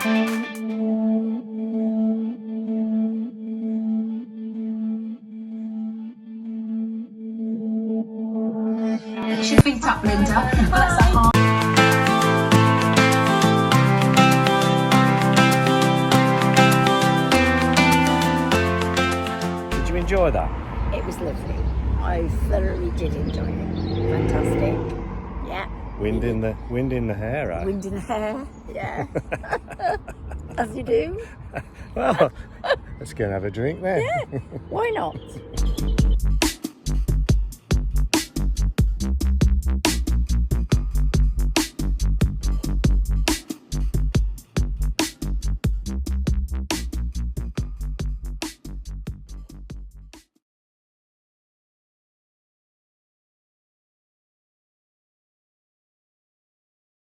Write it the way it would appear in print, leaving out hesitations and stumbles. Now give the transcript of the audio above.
Lift your feet up, Linda. Bless her heart. Did you enjoy that? It was lovely. I thoroughly did enjoy it. Fantastic. Yeah. Wind in the hair, right? Wind in the hair. Yeah. As you do. Well, let's go and have a drink then. Yeah. Why not?